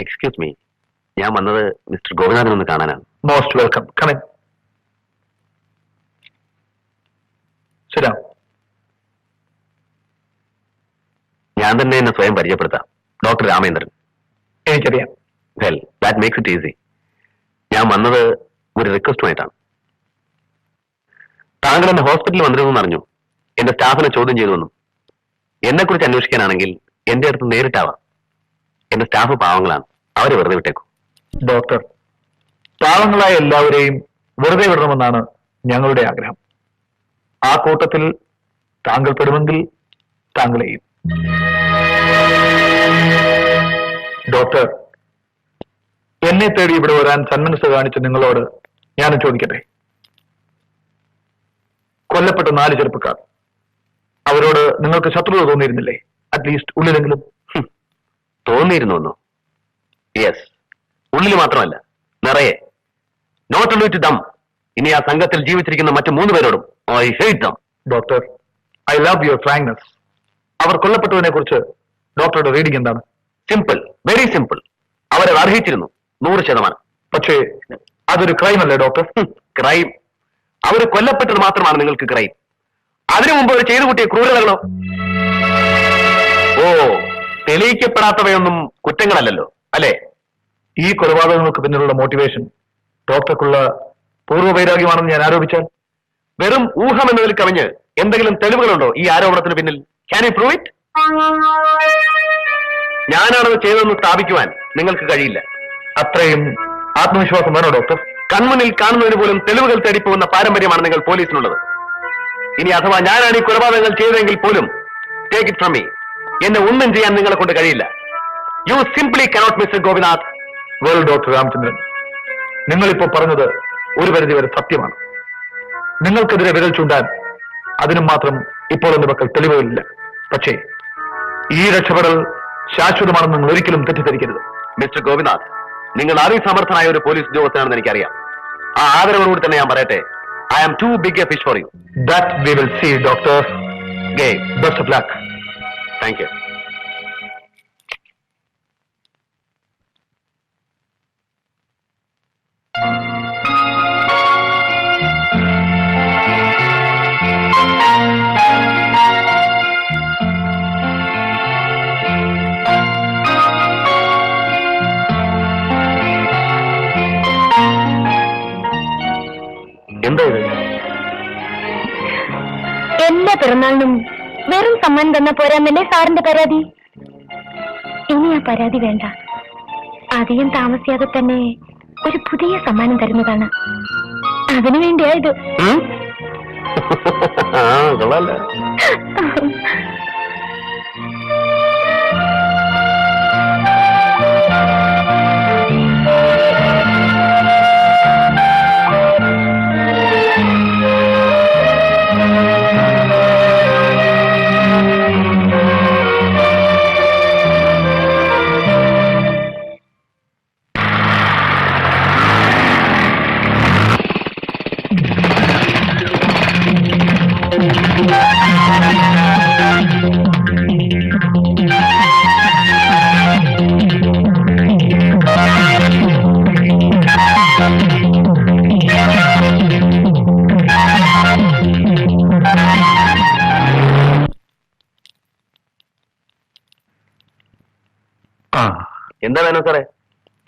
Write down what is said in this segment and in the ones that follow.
Excuse me, ഞാൻ വന്നത് mister Gopinathan ഒന്ന് കാണാനാണ്. Most welcome. Come in. ശരി, ഞാൻ തന്നെ എന്നെ സ്വയം പരിചയപ്പെടുത്താം. ഡോക്ടർ രാമേന്ദ്രൻ. എനിക്കറിയാം. Well, that makes it easy. ഞാൻ വന്നത് ഒരു റിക്വസ്റ്റുമായിട്ടാണ്. താങ്കൾ എന്നെ ഹോസ്പിറ്റലിൽ വന്നിരുന്നു അറിഞ്ഞു. എന്റെ സ്റ്റാഫിനെ ചോദ്യം ചെയ്തുവെന്നും എന്നെക്കുറിച്ച് അന്വേഷിക്കാനാണെങ്കിൽ എന്റെ അടുത്ത് നേരിട്ടാവാം. എന്റെ സ്റ്റാഫ് പാവങ്ങളാണ്, അവരെ വെറുതെ വിട്ടേക്കൂ. ഡോക്ടർ, പാവങ്ങളായ എല്ലാവരെയും വെറുതെ വിടണമെന്നാണ് ഞങ്ങളുടെ ആഗ്രഹം. ആ കൂട്ടത്തിൽ താങ്കൾ പെടുമെങ്കിൽ താങ്കളെയും. ഡോക്ടർ, എന്നെ തേടി ഇവിടെ വരാൻ സന്മനസ് കാണിച്ച നിങ്ങളോട് ഞാനും ചോദിക്കട്ടെ. കൊല്ലപ്പെട്ട 4 ചെറുപ്പക്കാർ, അവരോട് നിങ്ങൾക്ക് ശത്രുത തോന്നിയിരുന്നില്ലേ? അറ്റ്ലീസ്റ്റ് ഉള്ളിലെങ്കിലും. തോന്നിയിരുന്നോ? യെസ്, ഉള്ളിൽ മാത്രമല്ല, നിറയെ. നോട്ട് ഓൺലി ടു ദം, ഇനി ആ സംഘത്തിൽ ജീവിച്ചിരിക്കുന്ന മറ്റു 3 പേരോടും I hate them. Doctor, I love your frankness. അവർ കൊല്ലപ്പെട്ടതിനെ കുറിച്ച് ഡോക്ടറുടെ റീഡിംഗ് എന്താണ്? Simple, very simple. അവരെ അർഹിച്ചിരുന്നു 100%. പക്ഷേ അതൊരു ക്രൈം അല്ലേ ഡോക്ടർ? ക്രൈം? അവർ കൊല്ലപ്പെട്ടത് മാത്രമാണ് നിങ്ങൾക്ക് ക്രൈം. അതിനു മുമ്പ് അവർ ചെയ്തു കൂട്ടിയ ക്രൂരതകളോ? ഓ, തെളിയിക്കപ്പെടാത്തവയൊന്നും കുറ്റങ്ങളല്ലല്ലോ, അല്ലേ? ഈ കൊലപാതകങ്ങൾക്ക് പിന്നിലുള്ള മോട്ടിവേഷൻ ഡോക്ടർക്കുള്ള പൂർവ്വവൈരാഗ്യമാണെന്ന് ഞാൻ ആരോപിച്ചാൽ? വെറും ഊഹം എന്നതിൽ കവിഞ്ഞ് എന്തെങ്കിലും തെളിവുകളുണ്ടോ ഈ ആരോപണത്തിന് പിന്നിൽ? Can you prove it? ഞാനാണത് ചെയ്തതെന്ന് സ്ഥാപിക്കുവാൻ നിങ്ങൾക്ക് കഴിയില്ല. അത്രയും ആത്മവിശ്വാസം വേണോ ഡോക്ടർ? കൺമുന്നിൽ കാണുന്നതിന് പോലും തെളിവുകൾ തേടിപ്പോകുന്ന പാരമ്പര്യമാണ് നിങ്ങൾ പോലീസിനുള്ളത്. ഇനി അഥവാ ഞാനാണ് ഈ കൊലപാതകങ്ങൾ ചെയ്തതെങ്കിൽ പോലും ടേക്ക് ഇറ്റ് ഫ്രം മീ, എന്നെ ഒന്നും ചെയ്യാൻ നിങ്ങളെ കൊണ്ട് കഴിയില്ല. U simply cannot mister Gopinath. Well doctor Ramachandran, നിങ്ങളിപ്പോ പറഞ്ഞത് ഒരു പരിധിവരെ സത്യമാണ്. നിങ്ങൾക്കെതിരെ വിരൽ ചൂണ്ടാൻ അതിനും മാത്രം ഇപ്പോൾ എന്റെ പക്കൽ തെളിവുകളില്ല. പക്ഷേ ഈ രക്ഷപ്പെടൽ ശാശ്വതമാണെന്ന് നിങ്ങൾ ഒരിക്കലും തെറ്റിദ്ധരിക്കരുത്. മിസ്റ്റർ ഗോപിനാഥ്, നിങ്ങൾ അതിസമർത്ഥനായ ഒരു പോലീസ് ഉദ്യോഗസ്ഥനാണെന്ന് എനിക്കറിയാം. ആ ആദരവോടുകൂടി തന്നെ ഞാൻ പറയട്ടെ, I am too big a fish for you. That we will see doctor. Best of luck. Thank you. എന്താ ഇത്? എല്ലാ പിറന്നാളിനും വെറും സമ്മാനം തന്നാ പോരാന്നല്ലേ സാറിന്റെ പരാതി? ഇനി ആ പരാതി വേണ്ട. അധികം താമസിയാതെ തന്നെ ഒരു പുതിയ സമ്മാനം തരുന്നതാണ്. അതിനു വേണ്ടിയാ ഇത്. കൊള്ളാലോ. എന്താ വേണം സാറേ?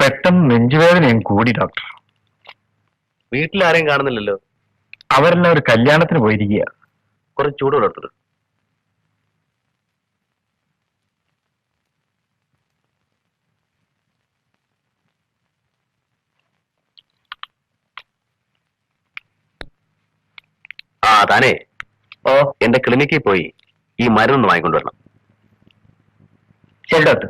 പെട്ടെന്ന് നെഞ്ചുവേദനയും കൂടി ഡോക്ടർ. വീട്ടിലാരെയും കാണുന്നില്ലല്ലോ. അവരെല്ലാം ഒരു കല്യാണത്തിന് പോയിരിക്കുക. കുറച്ച് ചൂടുള്ള എടുത്തത്. താനേ എന്റെ ക്ലിനിക്കിൽ പോയി ഈ മരുന്നൊന്ന് വാങ്ങിക്കൊണ്ടുവരണം. ശരി ഡോക്ടർ.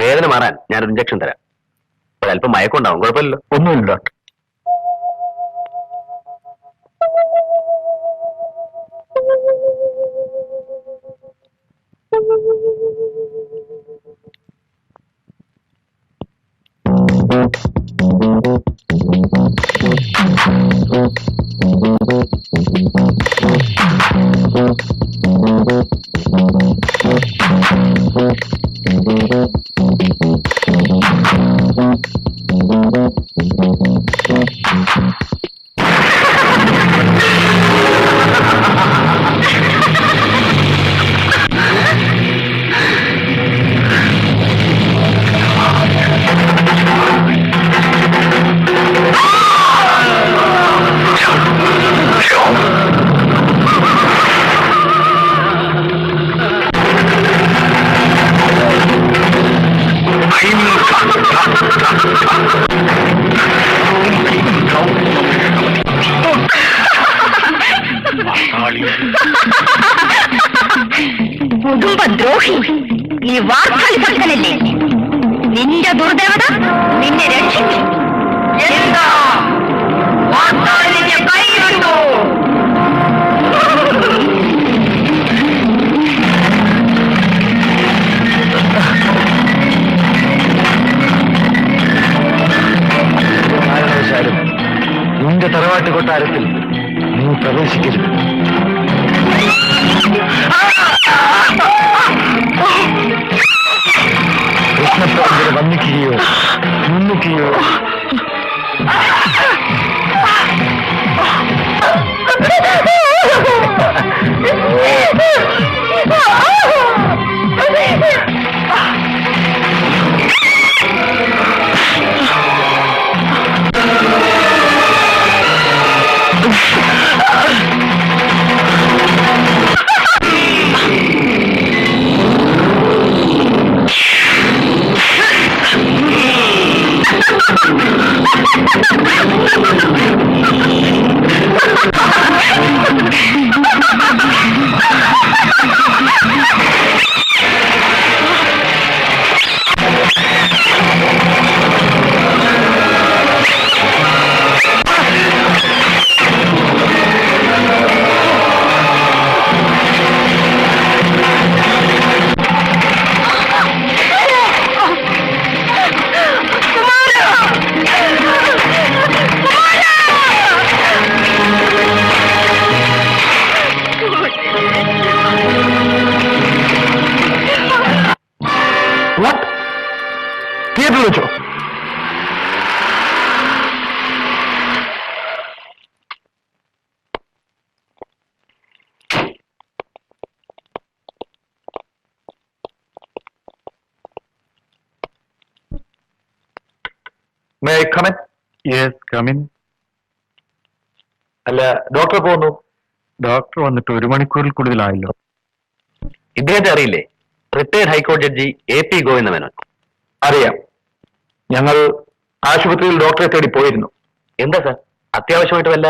വേദന മാറാൻ ഞാനൊരു ഇഞ്ചക്ഷൻ തരാം. ഒരല്പം മയക്കുണ്ടാവും, കുഴപ്പമില്ലല്ലോ. ഒന്നുമില്ല ഡോക്ടർ. കുടുംബദ്രോഹി, ഈ വാർത്തകളി ഭക്തനല്ലേ? നിന്റെ ദുർദേവത നിന്നെ രക്ഷിക്കും. എന്താ വാർത്തകളിന്റെ കൈയുണ്ടോ? കാരണവശാലും നിന്റെ തറവാട്ട് കൊട്ടാരത്തിൽ നീ പ്രവേശിക്കരുത്. കൃഷ്ണപ്രഭുവിനെ വന്ദിക്കുകയോ നിന്ദിക്കുകയോ തിയേറ്ററിൽ വെച്ചോ? May I come in? Yes, come in. അല്ല, ഡോക്ടർ പോകുന്നു. ഡോക്ടർ വന്നിട്ട് 1 മണിക്കൂറിൽ കൂടുതലായല്ലോ. ഇദ്ദേഹത്തെ അറിയില്ലേ? റിട്ടയർഡ് ഹൈക്കോടതി ജഡ്ജി AP ഗോവിന്ദമേനോൻ. അറിയാം. ഞങ്ങൾ ആശുപത്രിയിൽ ഡോക്ടറെ തേടി പോയിരുന്നു. എന്താ സാർ, അത്യാവശ്യമായിട്ട് വല്ല?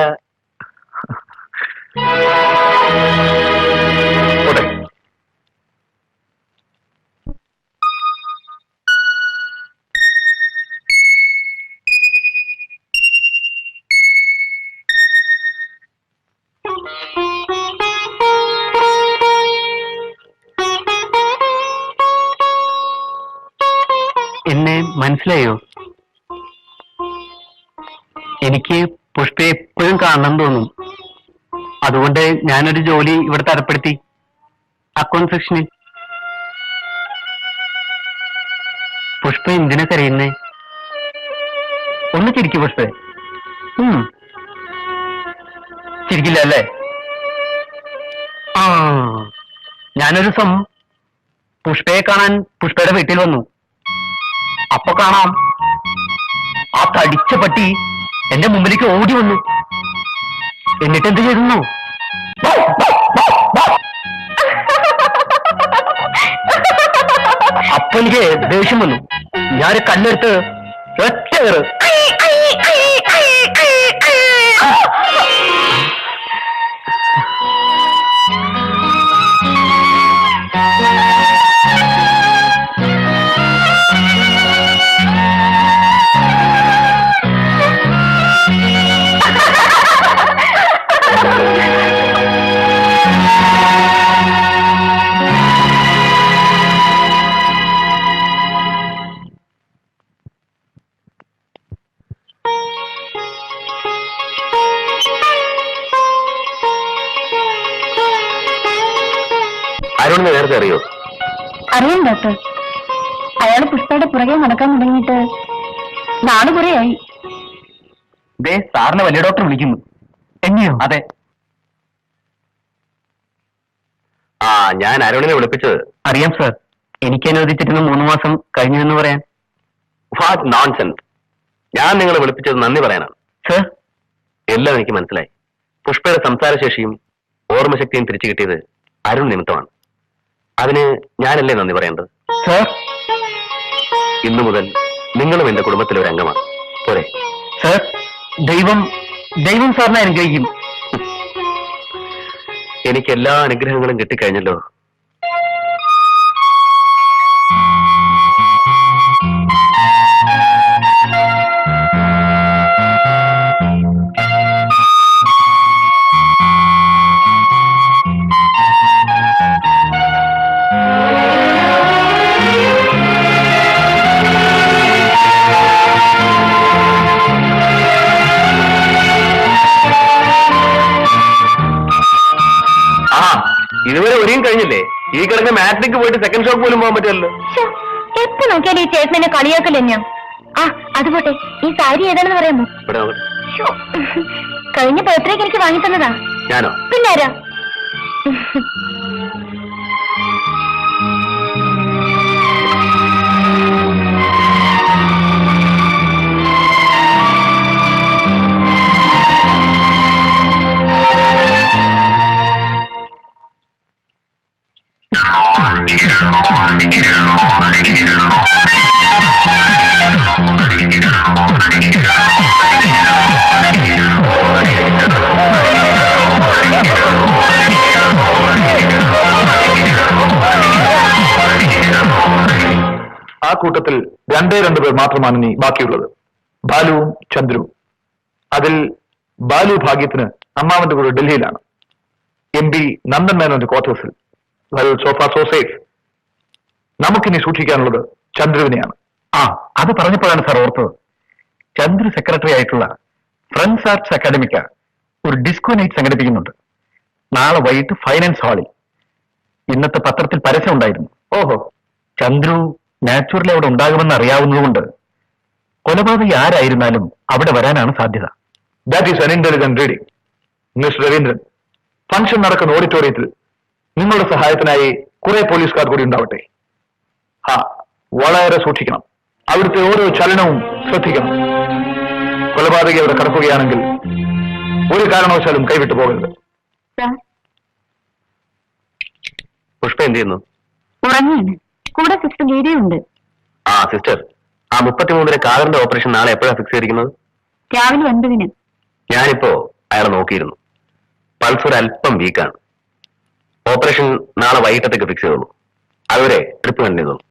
പോട്ടെ. എന്നെ മനസ്സിലായോ? എനിക്ക് പുഷ്പയെ എപ്പോഴും കാണണം തോന്നും. അതുകൊണ്ട് ഞാനൊരു ജോലി ഇവിടെ തരപ്പെടുത്തി, അക്കൗണ്ട് സെക്ഷനിൽ. പുഷ്പ എന്തിനാ കരയുന്നേ? ഒന്ന് ചിരിക്കു പുഷ്പ. ചിരിക്കില്ല അല്ലേ? ആ, ഞാനൊരു ദിവസം പുഷ്പയെ കാണാൻ പുഷ്പയുടെ വീട്ടിൽ വന്നു. അപ്പൊ കാണാം, ആ തടിച്ച പട്ടി എന്റെ മുമ്പിലേക്ക് ഓടി വന്നു. എന്നിട്ട് എന്ത് ചെയ്തു? അപ്പൊ എനിക്ക് ദേഷ്യം വന്നു. ഞാനൊരു കല്ലെടുത്ത് ഒറ്റ കയറ്. അരുണിനെ നേരത്തെ അറിയോ? അറിയാം ഡോക്ടർ. അയാൾ പുഷ്പയുടെ പുറകെ നടക്കാൻ തുടങ്ങിയിട്ട് നാള് കുറെയായി. ദേ, സാറിനെ വലിയ ഡോക്ടർ വിളിക്കുന്നു. എന്നെയോ? അതെ. ആ, ഞാൻ അരുണിനെ വിളിപ്പിച്ചത്. അറിയാം സാർ. എനിക്ക് അനുവദിച്ചിരുന്ന 3 മാസം കഴിഞ്ഞു എന്ന് പറയാൻ. What nonsense. ഞാൻ നിങ്ങളെ വിളിപ്പിച്ചത് നന്ദി പറയാനാണ്. സാർ, എല്ലാം എനിക്ക് മനസ്സിലായി. പുഷ്പയുടെ സംസാരശേഷിയും ഓർമ്മശക്തിയും തിരിച്ചു കിട്ടിയത് അരുൺ നിമിത്തമാണ്. അതിന് ഞാനല്ലേ നന്ദി പറയേണ്ടത്? സാർ, ഇന്നു മുതൽ നിങ്ങളും എന്റെ കുടുംബത്തിലെ ഒരു അംഗമാണ്. പോരെ? സാർ, ദൈവം സാറിനെ അനുഗ്രഹിക്കും. എനിക്ക് എല്ലാ അനുഗ്രഹങ്ങളും കിട്ടിക്കഴിഞ്ഞല്ലോ. ഇതുവരെ ഒരിയും കഴിഞ്ഞില്ലേ? ഈ കിടന്ന മാറ്റിലേക്ക് പോയിട്ട് സെക്കൻഡ് ഷോക്ക് പോലും പോകാൻ പറ്റുമല്ലോ. എപ്പോ നോക്കിയാലും ഈ ചേട്ടനെ കളിയാക്കല്ലേ ഞാൻ. ആ അതുപോട്ടെ, ഈ സാരി ഏതാണെന്ന് പറയാമോ? ഇവിടെ നോക്ക്. ശ്ശോ, കഴിഞ്ഞ ബർത്ത്ഡേക്ക് എനിക്ക് വാങ്ങി തന്നതാ. ഞാനോ? പിന്നാരാ? ആ കൂട്ടത്തിൽ രണ്ടു പേർ മാത്രമാണ് ഇനി ബാക്കിയുള്ളത്, ബാലുവും ചന്ദ്രുവും. അതിൽ ബാലു ഭാഗ്യത്തിന് അമ്മാവന്റെ കൂടെ ഡൽഹിയിലാണ്, MP നന്ദൻ മേനോന്റെ ക്വാർട്ടേഴ്സിൽ. Sofa so safe. നമുക്കിനി സൂക്ഷിക്കാനുള്ളത് ചന്ദ്രുവിനെയാണ്. ആ അത് പറഞ്ഞപ്പോഴാണ് സാർ ഓർത്തത്. ചന്ദ്രു സെക്രട്ടറി ആയിട്ടുള്ള ഫ്രണ്ട്സ് ആർട്സ് അക്കാഡമിക്ക ഒരു ഡിസ്കോ നൈറ്റ് സംഘടിപ്പിക്കുന്നുണ്ട് നാളെ വൈകിട്ട് ഫൈനാൻസ് ഹാളിൽ. ഇന്നത്തെ പത്രത്തിൽ പരസ്യം ഉണ്ടായിരുന്നു. ഓഹോ, ചന്ദ്രു നാച്ചുറലി അവിടെ ഉണ്ടാകുമെന്ന് അറിയാവുന്നതുകൊണ്ട് കൊലപാതകി ആരായിരുന്നാലും അവിടെ വരാനാണ് സാധ്യത. ദാറ്റ് ഈസ് അൻ intelligent reading. Mister Raveendran, function നടക്കുന്ന ഓഡിറ്റോറിയത്തിൽ നിങ്ങളുടെ സഹായത്തിനായി കുറെ പോലീസുകാർ കൂടി ഉണ്ടാവട്ടെ. വളരെ സൂക്ഷിക്കണം. അവിടുത്തെ ഓരോ ചലനവും ശ്രദ്ധിക്കണം. കൊലപാതകി അവിടെ കടക്കുകയാണെങ്കിൽ ഒരു കാരണവശാലും കൈവിട്ടു പോകരുത്. പുഷ്പ എന്ത് ചെയ്യുന്നു? ഉറങ്ങിയാണ്. കൂടെ സിസ്റ്റർ ഗീതയുണ്ട്. ആ സിസ്റ്റർ, ആ 33 കാതറിന്റെ ഓപ്പറേഷൻ നാളെ എപ്പോഴാണ് ഫിക്സ് ചെയ്തിരിക്കുന്നത്? രാവിലെ 9-ന്. ഞാനിപ്പോ അയാളെ നോക്കിയിരുന്നു. പൾസ് ഒരു അല്പം വീക്കാണ്. ഓപ്പറേഷൻ നാളെ വൈകിട്ടത്തേക്ക് ഫിക്സ് ചെയ്തോളൂ. അതുവരെ ട്രിപ്പ് കണ്ടിരുന്നു.